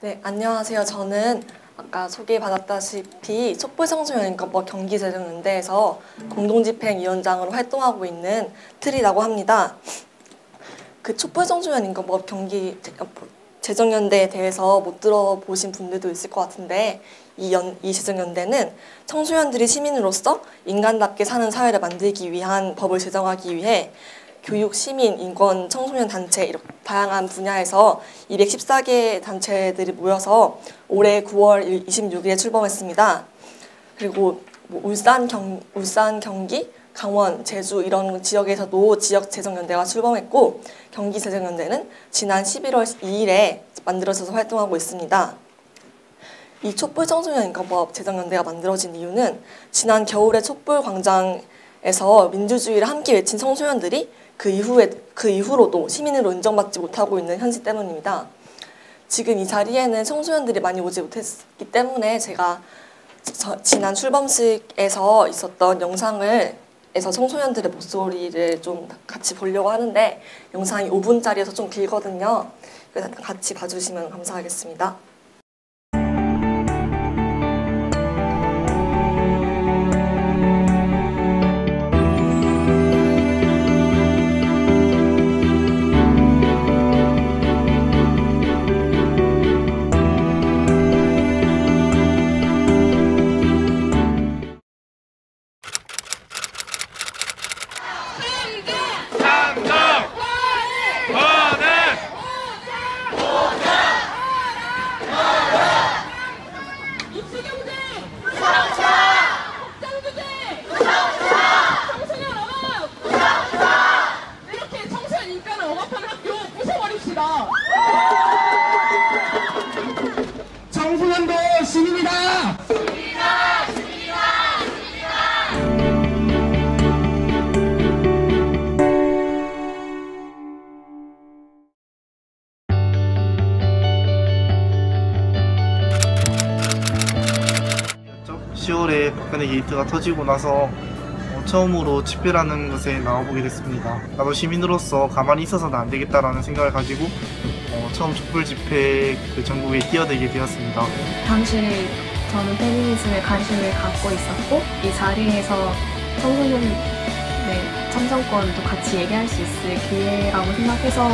네, 안녕하세요. 저는 아까 소개받았다시피 촛불청소년인권법 경기재정연대에서 공동집행위원장으로 활동하고 있는 트리라고 합니다. 그 촛불청소년인권법 경기재정연대에 대해서 못 들어보신 분들도 있을 것 같은데 이 재정연대는 청소년들이 시민으로서 인간답게 사는 사회를 만들기 위한 법을 제정하기 위해 교육, 시민, 인권, 청소년 단체 이렇게 다양한 분야에서 214개 단체들이 모여서 올해 9월 26일에 출범했습니다. 그리고 울산, 경기, 강원, 제주 이런 지역에서도 지역재정연대가 출범했고 경기재정연대는 지난 11월 2일에 만들어져서 활동하고 있습니다. 이 촛불청소년인권법 재정연대가 만들어진 이유는 지난 겨울에 촛불광장에서 민주주의를 함께 외친 청소년들이 그 이후로도 시민으로 인정받지 못하고 있는 현실 때문입니다. 지금 이 자리에는 청소년들이 많이 오지 못했기 때문에 제가 지난 출범식에서 있었던 영상에서 청소년들의 목소리를 좀 같이 보려고 하는데 영상이 5분짜리여서 좀 길거든요. 그래서 같이 봐주시면 감사하겠습니다. 청소년도 시민이다! 시민이다! 10월에 박근혜 게이트가 터지고 나서 처음으로 집회라는 것에 나와보게 됐습니다. 나도 시민으로서 가만히 있어서는 안 되겠다라는 생각을 가지고 처음 촛불 집회 전국에 뛰어들게 되었습니다. 당시 저는 페미니즘에 관심을 갖고 있었고 이 자리에서 청소년의 참정권도 같이 얘기할 수 있을 기회라고 생각해서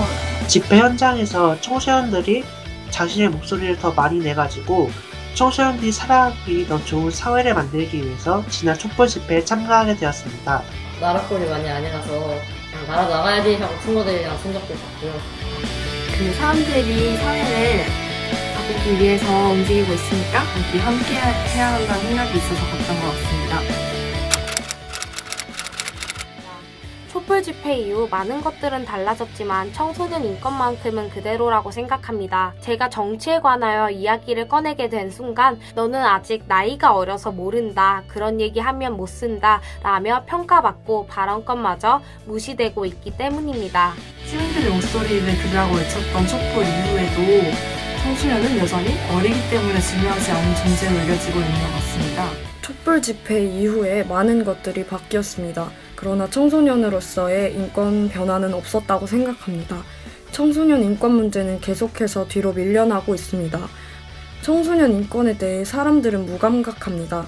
집회 현장에서 청소년들이 자신의 목소리를 더 많이 내가지고 청소년들이 살아가기 더 좋은 사회를 만들기 위해서 지난 촛불 집회에 참가하게 되었습니다. 나라꼴이 많이 안 해가서 그냥 나라 나가야지 하고 친구들이랑 손잡고 있었고요. 그 사람들이 사회를 바꾸기 위해서 움직이고 있으니까 함께 해야 한다는 생각이 있어서 갔던 것 같습니다. 촛불 집회 이후 많은 것들은 달라졌지만 청소년 인권만큼은 그대로라고 생각합니다. 제가 정치에 관하여 이야기를 꺼내게 된 순간 너는 아직 나이가 어려서 모른다, 그런 얘기하면 못 쓴다 라며 평가받고 발언권마저 무시되고 있기 때문입니다. 시민들의 목소리를 들으라고 외쳤던 촛불 이후에도 청소년은 여전히 어리기 때문에 중요하지 않은 존재로 여겨지고 있는 것 같습니다. 촛불 집회 이후에 많은 것들이 바뀌었습니다. 그러나 청소년으로서의 인권 변화는 없었다고 생각합니다. 청소년 인권 문제는 계속해서 뒤로 밀려나고 있습니다. 청소년 인권에 대해 사람들은 무감각합니다.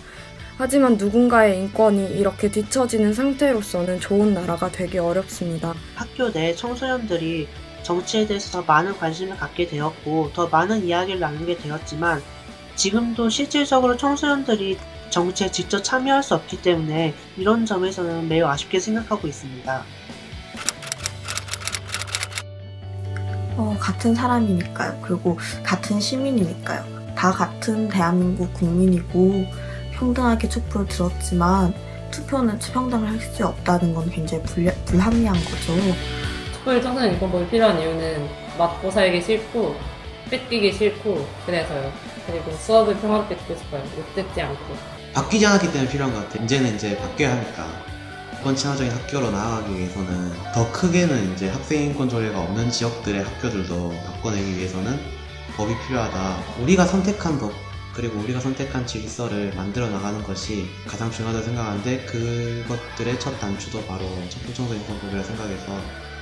하지만 누군가의 인권이 이렇게 뒤처지는 상태로서는 좋은 나라가 되기 어렵습니다. 학교 내 청소년들이 정치에 대해서 더 많은 관심을 갖게 되었고 더 많은 이야기를 나누게 되었지만 지금도 실질적으로 청소년들이 정치에 직접 참여할 수 없기 때문에 이런 점에서는 매우 아쉽게 생각하고 있습니다. 같은 사람이니까요. 그리고 같은 시민이니까요. 다 같은 대한민국 국민이고 평등하게 촛불을 들었지만 투표는 평등을 할 수 없다는 건 굉장히 불합리한 거죠. 촛불 청소년 인권법이 필요한 이유는 맞고 살기 싫고 뺏기기 싫고 그래서요. 그리고 수업을 평화롭게 듣고 싶어요. 못 듣지 않고. 바뀌지 않았기 때문에 필요한 것 같아요. 이제는 바뀌어야 하니까. 인권 친화적인 학교로 나아가기 위해서는 더 크게는 학생 인권 조례가 없는 지역들의 학교들도 바꿔내기 위해서는 법이 필요하다. 우리가 선택한 법 그리고 우리가 선택한 질서를 만들어 나가는 것이 가장 중요하다고 생각하는데 그것들의 첫 단추도 바로 촛불청소년 인권법이라 생각해서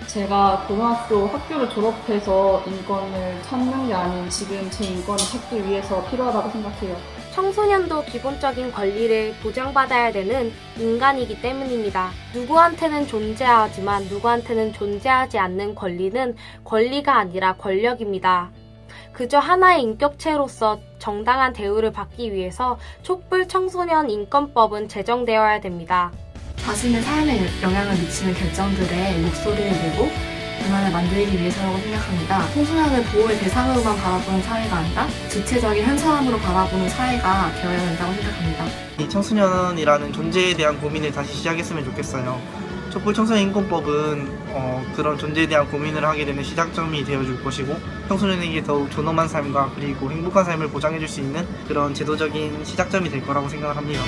제가 고등학교 학교를 졸업해서 인권을 찾는 게 아닌 지금 제 인권을 찾기 위해서 필요하다고 생각해요. 청소년도 기본적인 권리를 보장받아야 되는 인간이기 때문입니다. 누구한테는 존재하지만 누구한테는 존재하지 않는 권리는 권리가 아니라 권력입니다. 그저 하나의 인격체로서 정당한 대우를 받기 위해서 촛불 청소년 인권법은 제정되어야 됩니다. 자신의 삶에 영향을 미치는 결정들에 목소리를 내고 변화를 만들기 위해서라고 생각합니다. 청소년을 보호의 대상으로만 바라보는 사회가 아니라 주체적인 한 사람으로 바라보는 사회가 되어야 한다고 생각합니다. 이 청소년이라는 존재에 대한 고민을 다시 시작했으면 좋겠어요. 촛불 청소년 인권법은 그런 존재에 대한 고민을 하게 되는 시작점이 되어줄 것이고 청소년에게 더욱 존엄한 삶과 그리고 행복한 삶을 보장해줄 수 있는 그런 제도적인 시작점이 될 거라고 생각을 합니다.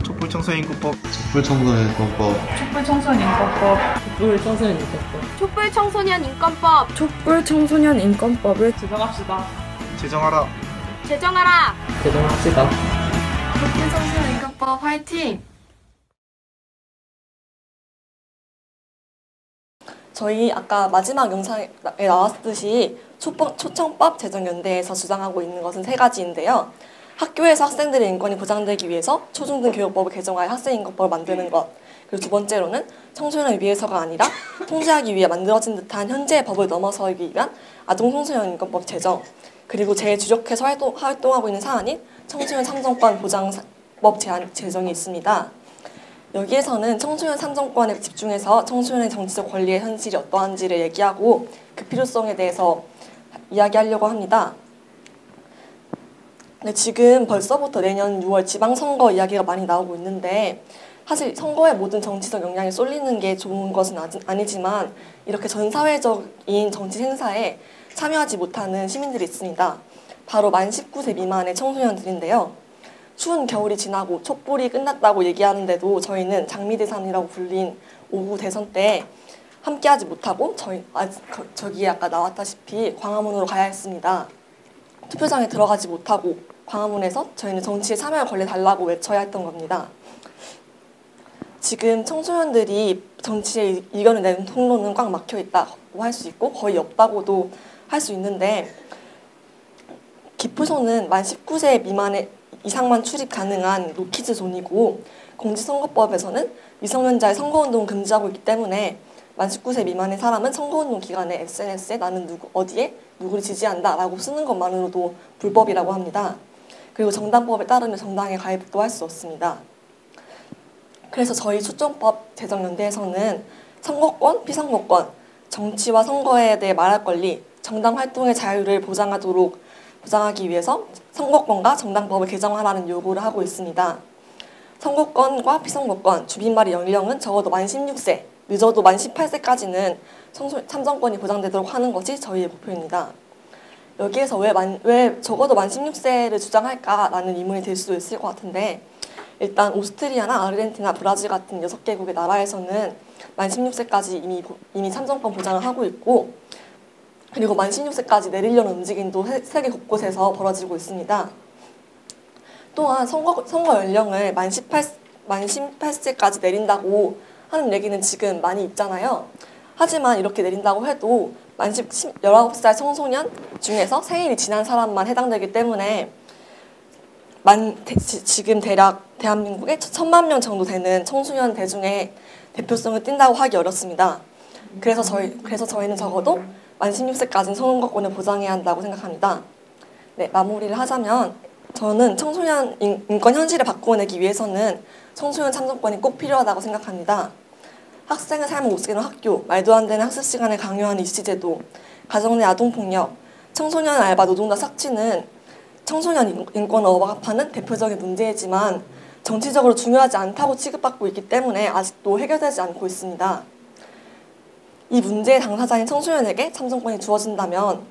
촛불 청소년 인권법, 촛불 청소년 인권법, 촛불 청소년 인권법, 촛불 청소년 인권법, 촛불 청소년 인권법 촛불 청소년 인권법을 제정합시다. 제정하라. 제정하라. 제정합시다. 촛불 청소년 인권법 화이팅! 저희 아까 마지막 영상에 나왔듯이 초청법 제정연대에서 주장하고 있는 것은 3가지인데요. 학교에서 학생들의 인권이 보장되기 위해서 초중등 교육법을 개정하여 학생인권법을 만드는 것. 그리고 2번째로는 청소년을 위해서가 아니라 통제하기 위해 만들어진 듯한 현재의 법을 넘어서기 위한 아동청소년 인권법 제정. 그리고 제일 주력해서 활동하고 있는 사안인 청소년 참정권 보장법 제정이 있습니다. 여기에서는 청소년 참정권에 집중해서 청소년의 정치적 권리의 현실이 어떠한지를 얘기하고 그 필요성에 대해서 이야기하려고 합니다. 네, 지금 벌써부터 내년 6월 지방선거 이야기가 많이 나오고 있는데 사실 선거에 모든 정치적 영향이 쏠리는 게 좋은 것은 아니지만 이렇게 전 사회적인 정치 행사에 참여하지 못하는 시민들이 있습니다. 바로 만 19세 미만의 청소년들인데요. 추운 겨울이 지나고 촛불이 끝났다고 얘기하는데도 저희는 장미대산이라고 불린 오후 대선 때 함께하지 못하고 저기 아까 나왔다시피 광화문으로 가야 했습니다. 투표장에 들어가지 못하고 광화문에서 저희는 정치에 참여할 권리 달라고 외쳐야 했던 겁니다. 지금 청소년들이 정치에 의견을 내는 통로는 꽉 막혀 있다고 할 수 있고 거의 없다고도 할 수 있는데 기프소는 만 19세 미만의 이상만 출입 가능한 노키즈 존이고 공직선거법에서는 미성년자의 선거운동을 금지하고 있기 때문에 만 19세 미만의 사람은 선거운동 기간에 SNS에 나는 어디에 누구를 지지한다 라고 쓰는 것만으로도 불법이라고 합니다. 그리고 정당법에 따르면 정당에 가입도 할 수 없습니다. 그래서 저희 초청법 제정연대에서는 선거권, 피선거권, 정치와 선거에 대해 말할 권리, 정당 활동의 자유를 보장하기 위해서 선거권과 정당법을 개정하라는 요구를 하고 있습니다. 선거권과 피선거권, 주민말의 연령은 적어도 만 16세, 늦어도 만 18세까지는 참정권이 보장되도록 하는 것이 저희의 목표입니다. 여기에서 왜 적어도 만 16세를 주장할까라는 의문이 들 수도 있을 것 같은데 일단 오스트리아나 아르헨티나, 브라질 같은 6개국의 나라에서는 만 16세까지 이미 참정권 보장을 하고 있고 그리고 만 16세까지 내리려는 움직임도 세계 곳곳에서 벌어지고 있습니다. 또한 선거 연령을 만 18세까지 내린다고 하는 얘기는 지금 많이 있잖아요. 하지만 이렇게 내린다고 해도 만 19살 청소년 중에서 생일이 지난 사람만 해당되기 때문에 지금 대략 대한민국에 1,000만 명 정도 되는 청소년 대중의 대표성을 띈다고 하기 어렵습니다. 그래서 저희는 적어도 만 16세까지는 선거권을 보장해야 한다고 생각합니다. 네, 마무리를 하자면 저는 청소년 인권 현실을 바꿔내기 위해서는 청소년 참정권이 꼭 필요하다고 생각합니다. 학생의 삶을 못쓰는 학교, 말도 안 되는 학습 시간을 강요하는 입시제도, 가정 내 아동폭력, 청소년 알바 노동자 삭취는 청소년 인권을 억압하는 대표적인 문제이지만 정치적으로 중요하지 않다고 취급받고 있기 때문에 아직도 해결되지 않고 있습니다. 이 문제의 당사자인 청소년에게 참정권이 주어진다면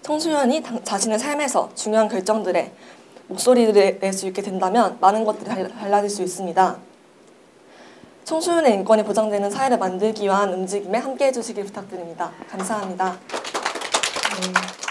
청소년이 자신의 삶에서 중요한 결정들에 목소리를 낼 수 있게 된다면 많은 것들이 달라질 수 있습니다. 청소년의 인권이 보장되는 사회를 만들기 위한 움직임에 함께해 주시길 부탁드립니다. 감사합니다. 네.